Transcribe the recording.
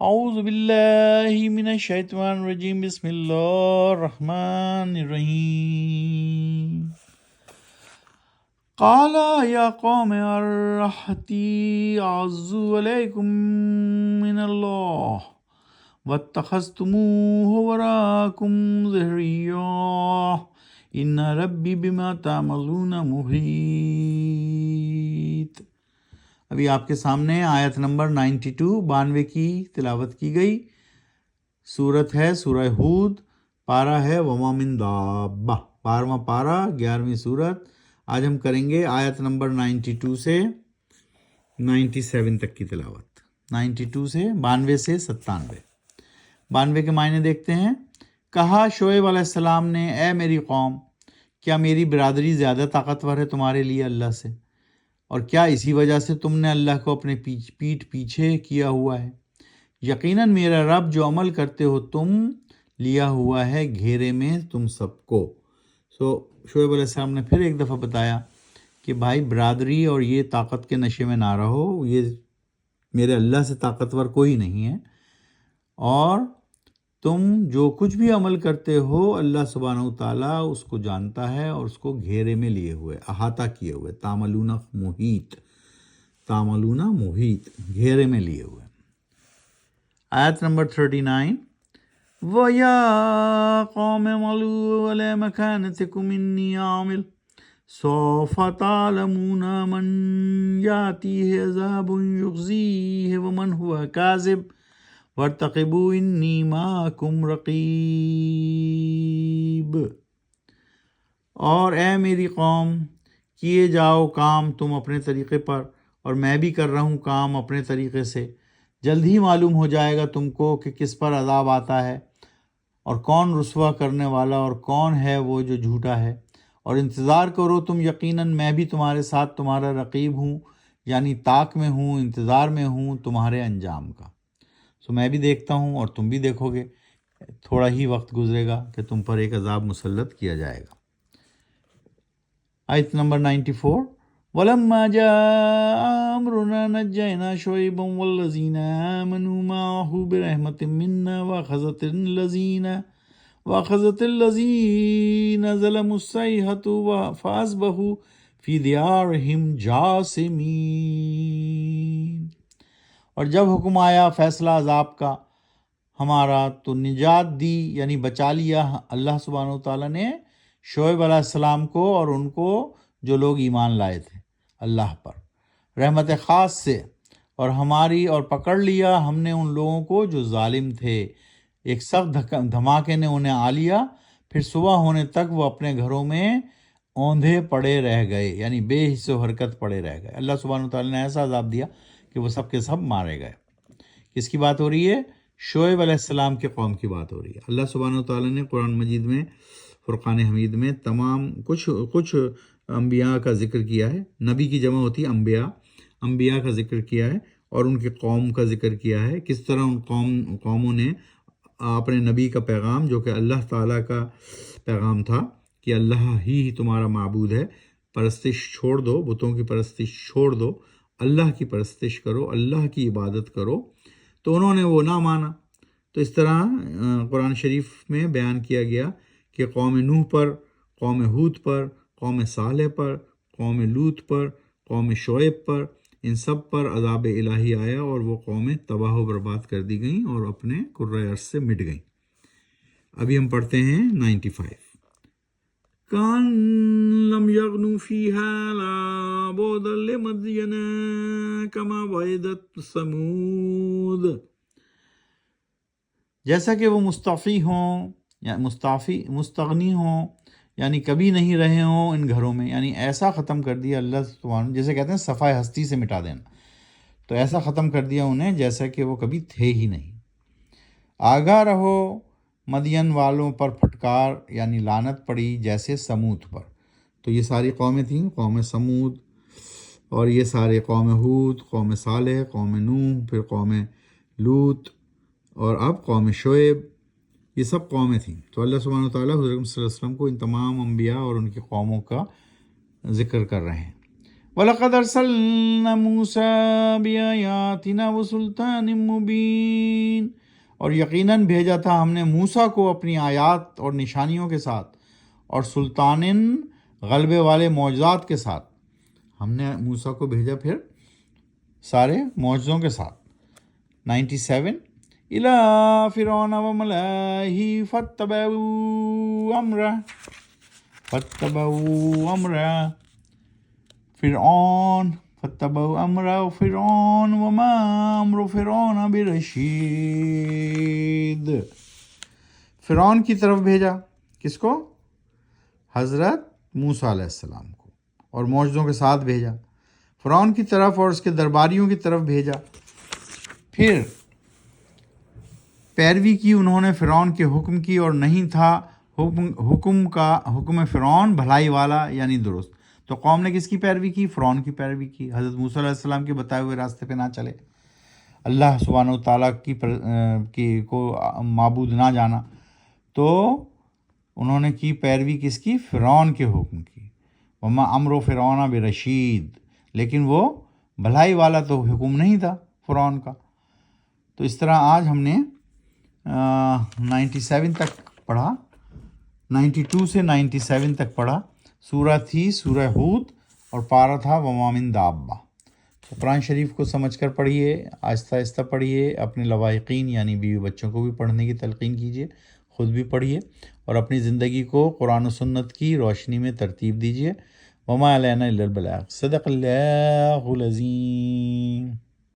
اعوذ باللہ من الشیطان الرجیم بسم اللہ الرحمن الرحیم قال یا قوم ارحتی اعز علیکم من اللہ واتخذتموه وراءکم ظہریا ان ربی بما تعملون محیط۔ ابھی آپ کے سامنے آیت نمبر 92 کی تلاوت کی گئی۔ سورت ہے سورہ ہود، پارہ ہے وما من دابہ، 12واں پارہ، 11ویں سورت۔ آج ہم کریں گے آیت نمبر 92 سے 97 تک کی تلاوت، 92 سے 92 سے 97۔ 92 کے معنی دیکھتے ہیں۔ کہا شعیب علیہ السلام نے، اے میری قوم، کیا میری برادری زیادہ طاقتور ہے تمہارے لیے اللہ سے؟ اور کیا اسی وجہ سے تم نے اللہ کو اپنے پیٹھ پیچھے کیا ہوا ہے؟ یقیناً میرا رب جو عمل کرتے ہو تم لیا ہوا ہے گھیرے میں تم سب کو۔ شعیب علیہ السلام نے پھر ایک دفعہ بتایا کہ بھائی برادری اور یہ طاقت کے نشے میں نہ رہو، یہ میرے اللہ سے طاقتور کوئی نہیں ہے، اور تم جو کچھ بھی عمل کرتے ہو اللہ سبحانہ وتعالیٰ اس کو جانتا ہے اور اس کو گھیرے میں لیے ہوئے، احاطہ کیے ہوئے، تعملون محیط، گھیرے میں لیے ہوئے۔ آیت نمبر 39۔ وَيَا قَوْمِ اعْمَلُوا عَلَىٰ مَكَانَتِكُمْ إِنِّي عَامِلٌ سَوْفَ تَعْلَمُونَ مَنْ يَأْتِيهِ عَذَابٌ يُخْزِيهِ وَمَنْ هُوَ كَاذِبٌ وَارْتَقِبُوا إِنِّي مَعَكُمْ رَقِیبٌ۔ اور اے میری قوم، کیے جاؤ کام تم اپنے طریقے پر، اور میں بھی کر رہا ہوں کام اپنے طریقے سے۔ جلد ہی معلوم ہو جائے گا تم کو کہ کس پر عذاب آتا ہے، اور کون رسوا کرنے والا اور کون ہے وہ جو جھوٹا ہے۔ اور انتظار کرو تم، یقیناً میں بھی تمہارے ساتھ تمہارا رقیب ہوں، یعنی طاق میں ہوں، انتظار میں ہوں تمہارے انجام کا۔ میں بھی دیکھتا ہوں اور تم بھی دیکھو گے، تھوڑا ہی وقت گزرے گا کہ تم پر ایک عذاب مسلط کیا جائے گا۔ آیت نمبر 94۔ وَلَمَّا جَاءَ أَمْرُنَا نَجَّيْنَا شُعَيْبًا وَالَّذِينَ آمَنُوا مَعَهُ بِرَحْمَةٍ مِنَّا وَأَخَذَتِ الَّذِينَ ظَلَمُوا الصَّيْحَةُ فَأَصْبَحُوا فِي دِيَارِهِمْ جَاثِمِينَ۔ اور جب حکم آیا فیصلہ عذاب کا ہمارا تو نجات دی، یعنی بچا لیا اللہ سبحانہ وتعالیٰ نے شعیب علیہ السلام کو اور ان کو جو لوگ ایمان لائے تھے اللہ پر رحمت خاص سے، اور ہماری اور پکڑ لیا ہم نے ان لوگوں کو جو ظالم تھے۔ ایک سخت دھماکے نے انہیں آ لیا، پھر صبح ہونے تک وہ اپنے گھروں میں اوندھے پڑے رہ گئے، یعنی بے حس و حرکت پڑے رہ گئے۔ اللہ سبحانہ وتعالیٰ نے ایسا عذاب دیا کہ وہ سب کے سب مارے گئے۔ کس کی بات ہو رہی ہے؟ شعیب علیہ السلام کے قوم کی بات ہو رہی ہے۔ اللہ سبحانہ وتعالیٰ نے قرآن مجید میں، فرقان حمید میں تمام کچھ انبیاء کا ذکر کیا ہے۔ نبی کی جمع ہوتی ہے انبیاء کا ذکر کیا ہے، اور ان کی قوم کا ذکر کیا ہے، کس طرح ان قوموں نے اپنے نبی کا پیغام، جو کہ اللہ تعالیٰ کا پیغام تھا کہ اللہ ہی تمہارا معبود ہے، پرستش چھوڑ دو، بتوں کی پرستش چھوڑ دو، اللہ کی پرستش کرو، اللہ کی عبادت کرو، تو انہوں نے وہ نہ مانا۔ تو اس طرح قرآن شریف میں بیان کیا گیا کہ قوم نوح پر، قوم ہود پر، قوم صالح پر، قوم لوط پر، قوم شعیب پر، ان سب پر عذاب الہی آیا، اور وہ قومیں تباہ و برباد کر دی گئیں اور اپنے کرۂ ارض سے مٹ گئیں۔ ابھی ہم پڑھتے ہیں 95۔ کان لم یغنوا فیہا لا بعدا لمدین کما بعدت ثمود۔ جیسا کہ وہ مستغنی ہوں، یعنی کبھی نہیں رہے ہوں ان گھروں میں، یعنی ایسا ختم کر دیا اللہ سبحانہ، جیسے کہتے ہیں صفائے ہستی سے مٹا دینا، تو ایسا ختم کر دیا انہیں جیسا کہ وہ کبھی تھے ہی نہیں۔ آگاہ رہو مدین والوں پر پھٹکار، یعنی لعنت پڑی جیسے سمود پر۔ تو یہ ساری قومیں تھیں، قوم سمود، اور یہ سارے قوم ہود، قوم صالح، قوم نوح، پھر قوم لوط، اور اب قوم شعیب، یہ سب قومیں تھیں۔ تو اللہ سبحانہ وتعالیٰ حضرت صلی اللہ علیہ وسلم کو ان تمام انبیاء اور ان کی قوموں کا ذکر کر رہے ہیں۔ وَلَقَدْ أَرْسَلْنَا مُوسَىٰ بِآيَاتِنَا وَسُلْطَانٍ مُّبِينٍ اور یقیناً بھیجا تھا ہم نے موسیٰ کو اپنی آیات اور نشانیوں کے ساتھ اور سلطانن غلبے والے معجزات کے ساتھ. ہم نے موسیٰ کو بھیجا پھر سارے معجزوں کے ساتھ. 97 اِلَىٰ فِرْعَوْنَ وَمَلَئِهِ فَاتَّبَعُوا أَمْرَهُ فرعون فَاتَّبَعُوا أَمْرَ فِرْعَوْنَ وَمَا أَمْرُ فِرْعَوْنَ بِرَشِيدٍ. فرعون کی طرف بھیجا کس کو؟ حضرت موسیٰ علیہ السلام کو، اور معجزوں کے ساتھ بھیجا. فرعون کی طرف اور اس کے درباریوں کی طرف بھیجا. پھر پیروی کی انہوں نے فرعون کے حکم کی، اور نہیں تھا حکم فرعون بھلائی والا یعنی درست. تو قوم نے کس کی پیروی کی؟ فرعون کی پیروی کی. حضرت موسیٰ علیہ السلام کے بتائے ہوئے راستے پہ نہ چلے، اللہ سبحانہ وتعالیٰ کی کو معبود نہ جانا، تو انہوں نے کی پیروی کس کی؟ فرعون کے حکم کی. وما امر فرعون برشید، لیکن وہ بھلائی والا تو حکم نہیں تھا فرعون کا. تو اس طرح آج ہم نے 97 تک پڑھا، 92 سے 97 تک پڑھا. سورہ تھی سورہ ہود، اور پارہ تھا وما من دابہ. قرآن شریف کو سمجھ کر پڑھیے، آہستہ آہستہ پڑھیے، اپنے لواحقین یعنی بیوی بچوں کو بھی پڑھنے کی تلقین کیجیے، خود بھی پڑھیے، اور اپنی زندگی کو قرآن و سنت کی روشنی میں ترتیب دیجیے. وما علینا الا البلاغ. صدق اللہ العظیم.